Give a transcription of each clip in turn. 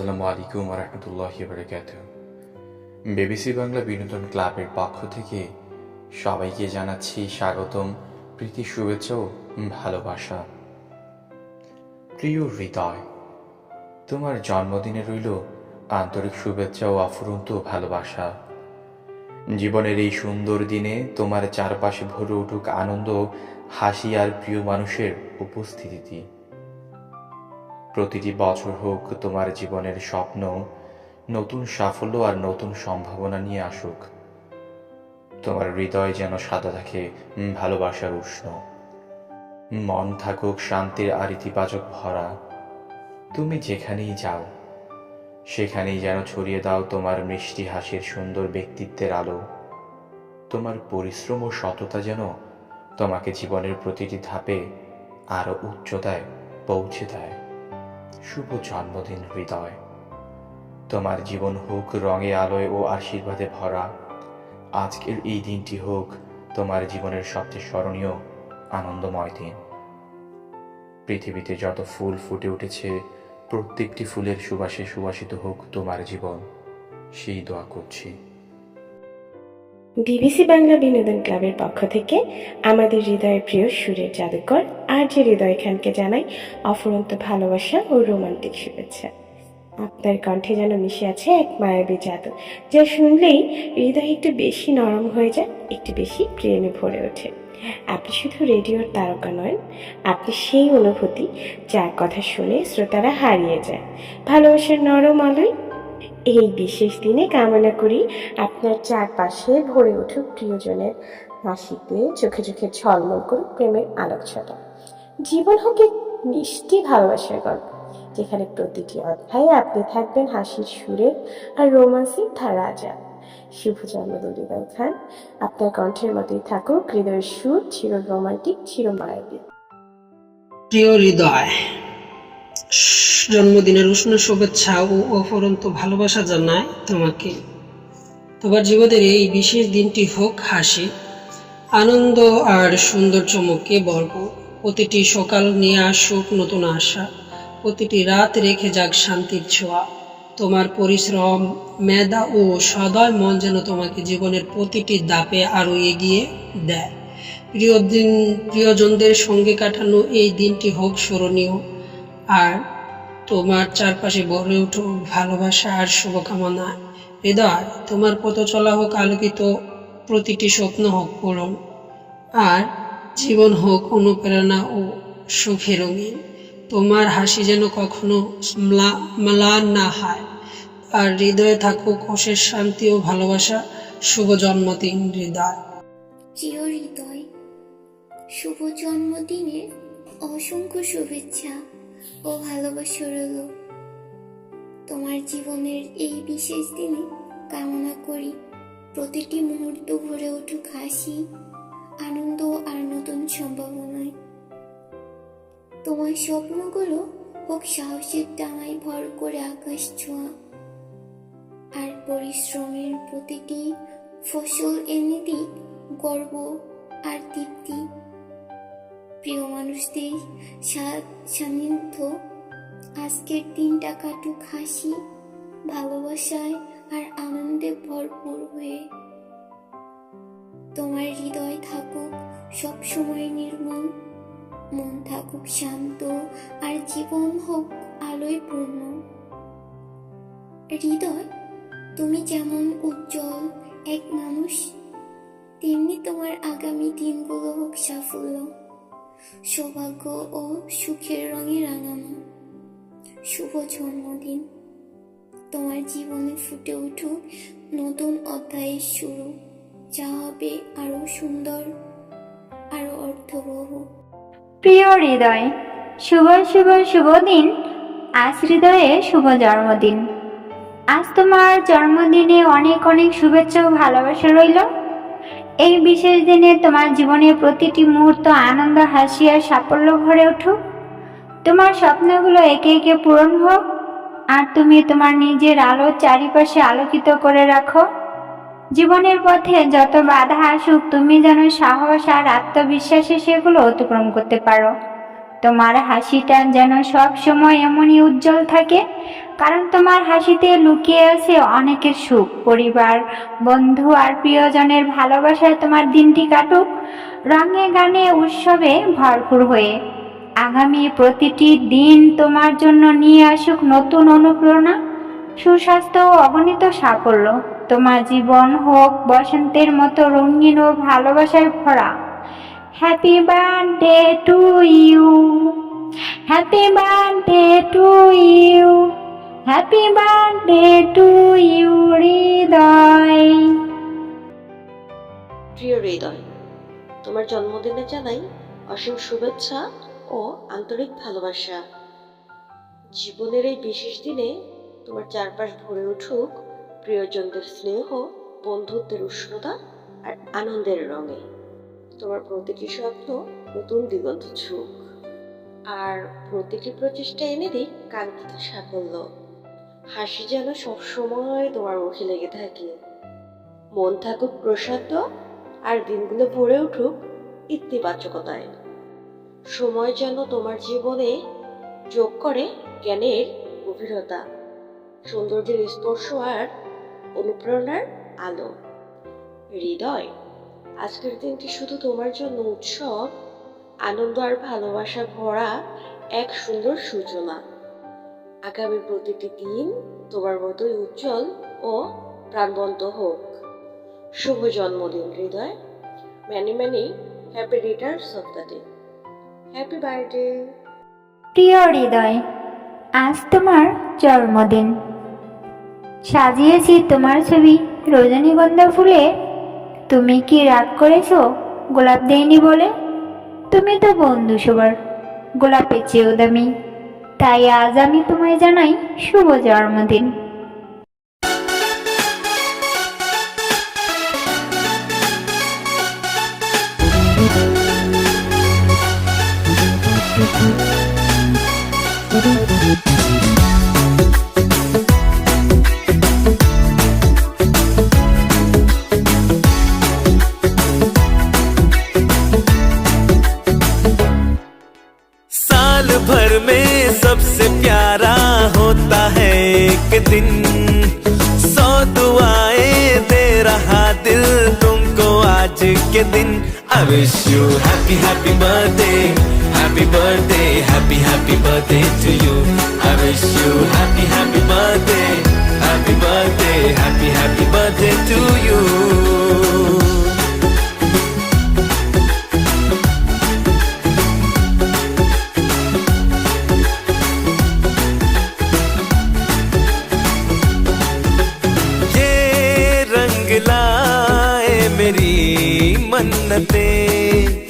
আসসালামু আলাইকুম ওয়া রাহমাতুল্লাহি ওয়া বারাকাতুহু। বিবিসি বাংলা বিনোদন ক্লাবের পক্ষ থেকে সবাইকে জানাচ্ছি স্বাগতম, প্রীতি, শুভেচ্ছা ও ভালোবাসা। প্রিয় হৃদয়, তোমার জন্মদিনে রইল আন্তরিক শুভেচ্ছা ও অফুরন্ত ভালোবাসা। জীবনের এই সুন্দর দিনে তোমার চারপাশে ভরে উঠুক আনন্দ, হাসি আর প্রিয় মানুষের উপস্থিতি। প্রতিটি বছর হোক তোমার জীবনের স্বপ্ন নতুন সাফল্য আর নতুন সম্ভাবনা নিয়ে আসুক। তোমার হৃদয় যেন সাদা থাকে ভালোবাসার উষ্ণ, মন থাকুক শান্তির আর ইতিবাচক ভরা। তুমি যেখানেই যাও সেখানেই যেন ছড়িয়ে দাও তোমার মিষ্টি হাসির সুন্দর ব্যক্তিত্বের আলো। তোমার পরিশ্রম ও সততা যেন তোমাকে জীবনের প্রতিটি ধাপে আরো উচ্চতায় পৌঁছে দেয়। শুভ জন্মদিন হৃদয়, তোমার জীবন হোক রঙে আলোয় ও আশীর্বাদে ভরা। আজকের এই দিনটি হোক তোমার জীবনের সবচেয়ে স্মরণীয় আনন্দময় দিন। পৃথিবীতে যত ফুল ফুটে উঠেছে প্রত্যেকটি ফুলের সুবাসে সুবাসিত হোক তোমার জীবন, সেই দোয়া করছি। বিবিসি বাংলা বিনোদন ক্লাবের পক্ষ থেকে আমাদের হৃদয়ের প্রিয় সুরের জাদুকর আরজে হৃদয় খানকে জানাই অফুরন্ত ভালোবাসা ও রোমান্টিক শুভেচ্ছা। আপনার কণ্ঠে যেন মিশে আছে এক মায়াবী জাদু, যা শুনলেই হৃদয় একটু বেশি নরম হয়ে যায়, একটু বেশি প্রেমে ভরে ওঠে। আপনি শুধু রেডিওর তারকা নয়, আপনি সেই অনুভূতি যার কথা শুনে শ্রোতারা হারিয়ে যায় ভালোবাসার নরম আলোয়। এই বিশেষ দিনে কামনা করি আপনার চারপাশে ভরে উঠুক প্রিয়জনের হাসিতে, চোখে চোখে ঝলমল করুক প্রেমের আলোকছটা। জীবন হোক এক মিষ্টি ভালোবাসার গল্প, যেখানে প্রতিটি অধ্যায়ে আপনি থাকবেন হাসির সুরে আর রোমান্সের রাজা। শুভ জন্মদিন হৃদয় খান, আপনার কণ্ঠের মতোই থাকুক হৃদয়ের সুর, চির রোমান্টিক, চির মায়াবী। প্রিয় হৃদয়, জন্মদিনের উষ্ণ শুভেচ্ছা ও অফুরন্ত ভালোবাসা জানাই তোমাকে। তোমার জীবনের এই বিশেষ দিনটি হোক হাসি, আনন্দ আর সুন্দর চমকে ভরপুর। প্রতিটি সকাল নিয়ে আসুক নতুন আশা, প্রতিটি রাত রেখে যাক শান্তির ছোঁয়া। তোমার পরিশ্রম, মেধা ও সদয় মন যেন তোমাকে জীবনের প্রতিটি ধাপে আরো এগিয়ে দেয়। প্রিয়জনদের সঙ্গে কাটানো এই দিনটি হোক স্মরণীয়, আর তোমার চারপাশে ভরে উঠুক ভালোবাসা আর শুভকামনা। হৃদয়, তোমার পথ চলা হোক আলোকিত, প্রতিটি স্বপ্ন হোক পূরণ, আর জীবন হোক অনুপ্রেরণা ও সুখে রঙিন। তোমার হাসি যেন কখনো ম্লান না হয়, আর হৃদয়ে থাকুক অশেষ শান্তি ও ভালোবাসা। শুভ জন্মদিন হৃদয়। প্রিয় হৃদয়, শুভ জন্মদিনে অসংখ্য শুভেচ্ছা ও ভালোবাসা রইল। তোমার জীবনের এই বিশেষ দিনে কামনা করি প্রতিটি মুহূর্ত ভরে উঠুক হাসি, আনন্দ আর নতুন সম্ভাবনায়। তোমার স্বপ্নগুলো হোক সাহসের ডানায় ভর করে আকাশ ছোঁয়া, আর পরিশ্রমের প্রতিটি ফসল এনে দিক গর্ব আর তৃপ্তি। প্রিয় মানুষদের সান্নিধ্য আজকের দিনটা কাটুক হাসি, ভালোবাসায় আর আনন্দে ভরপুর হয়ে। তোমার হৃদয় থাকুক সবসময় নির্মল, মন থাকুক শান্ত, আর জীবন হোক আলোয় পূর্ণ। হৃদয়, তুমি যেমন উজ্জ্বল এক মানুষ, তেমনি তোমার আগামী দিনগুলো হোক সাফল্য, সৌভাগ্য ও সুখের রঙে রাঙানো। শুভ জন্মদিন, তোমার জীবনে ফুটে উঠুক নতুন অধ্যায়ের শুরু, যা হবে আরো সুন্দর, আরো অর্থবহ। প্রিয় হৃদয়, শুভ শুভ শুভ দিন। আজ হৃদয়ে শুভ জন্মদিন। আজ তোমার জন্মদিনে অনেক অনেক শুভেচ্ছা ও ভালোবাসা রইল। এই বিশেষ দিনে তোমার জীবনের প্রতিটি মুহূর্ত আনন্দ, হাসি আর সাফল্য ভরে উঠুক। তোমার স্বপ্নগুলো একে একে পূরণ হোক, আর তুমি তোমার নিজের আলো চারিপাশে আলোকিত করে রাখো। জীবনের পথে যত বাধা আসুক, তুমি যেন সাহস আর আত্মবিশ্বাসে সেগুলো অতিক্রম করতে পারো। তোমার হাসিটা যেন সব সময় এমনই উজ্জ্বল থাকে, কারণ তোমার হাসিতে লুকিয়ে আছে অনেকের সুখ। পরিবার, বন্ধু আর প্রিয়জনের ভালোবাসায় তোমার দিনটি কাটুক রঙে গানে উৎসবে ভরপুর হয়ে। আগামী প্রতিটি দিন তোমার জন্য নিয়ে আসুক নতুন অনুপ্রেরণা, সুস্বাস্থ্য ও অগণিত সাফল্য। তোমার জীবন হোক বসন্তের মতো রঙিন ও ভালোবাসায় ভরা। Happy birthday to you, happy birthday to you, happy birthday to you Hridoy. প্রিয় হৃদয়, তোমার জন্মদিনে জানাই অসীম শুভেচ্ছা ও আন্তরিক ভালোবাসা। জীবনের এই বিশেষ দিনে তোমার চারপাশ ভরে উঠুক প্রিয়জনদের স্নেহ, বন্ধুত্বের উষ্ণতা আর আনন্দের রঙে। তোমার প্রতিটি স্বপ্ন নতুন দিগন্ত ছুক, আর প্রতিটি প্রচেষ্টা এনে দিক কাঙ্ক্ষিত সাফল্য। হাসি যেন সবসময় তোমার মুখে লেগে থাকে। মন থাকুক প্রশান্ত, আর দিনগুলো ভরে উঠুক ইতিবাচকতায়। সময় যেন তোমার জীবনে যোগ করে জ্ঞানের গভীরতা, সৌন্দর্যের স্পর্শ আর অনুপ্রেরণার আলো। হৃদয়, আজকের দিনটি শুধু তোমার জন্য উৎসব, আনন্দ আর ভালোবাসা ভরা এক সুন্দর সূচনা। আগামী প্রতিটি দিন তোমার মতোই উজ্জ্বল ও প্রাণবন্ত হোক। শুভ জন্মদিন Hridoy. Many many happy returns of the day. Happy birthday. প্রিয় হৃদয়, আজ তোমার জন্মদিন। সাজিয়েছি তোমার ছবি রজনীগন্ধা ফুলে। তুমি কি রাগ করেছো গোলাপ দেইনি বলে? তুমি তো বন্ধু সবার, গোলাপের চেয়েও দামি। তাই আজ আমি তোমায় জানাই শুভ জন্মদিন। साल भर में सबसे प्यारा होता है एक दिन, 100 दुआएं दे रहा दिल तुमको आज के दिन। I wish you happy happy birthday, happy birthday, happy happy birthday to you. I wish you happy happy birthday, happy birthday, happy happy birthday to you. लाए मेरी मन्नतें,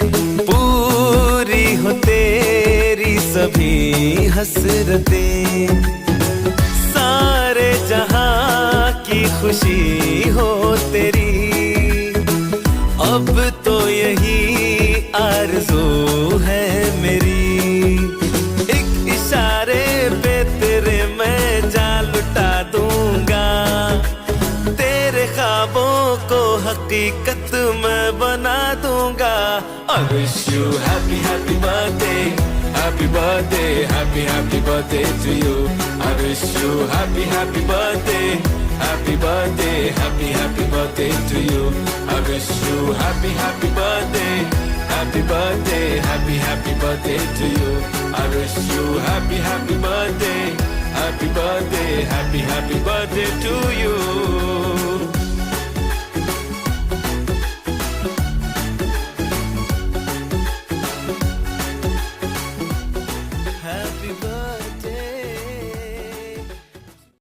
पूरी हो तेरी सभी हसरतें। सारे जहां की खुशी हो तेरी, अब तो यही आरज़ू है मेरी। एक इशारे पे तेरे मैं जान लुटा दूंगा, ख्वाबों को हकीकत मैं बना दूंगा। I wish you happy happy birthday, happy birthday, happy happy birthday to you. I wish you happy happy birthday, happy birthday, happy happy birthday to you. I wish you happy happy birthday, happy birthday, happy happy birthday to you. I wish you happy happy birthday, happy birthday, happy happy birthday to you.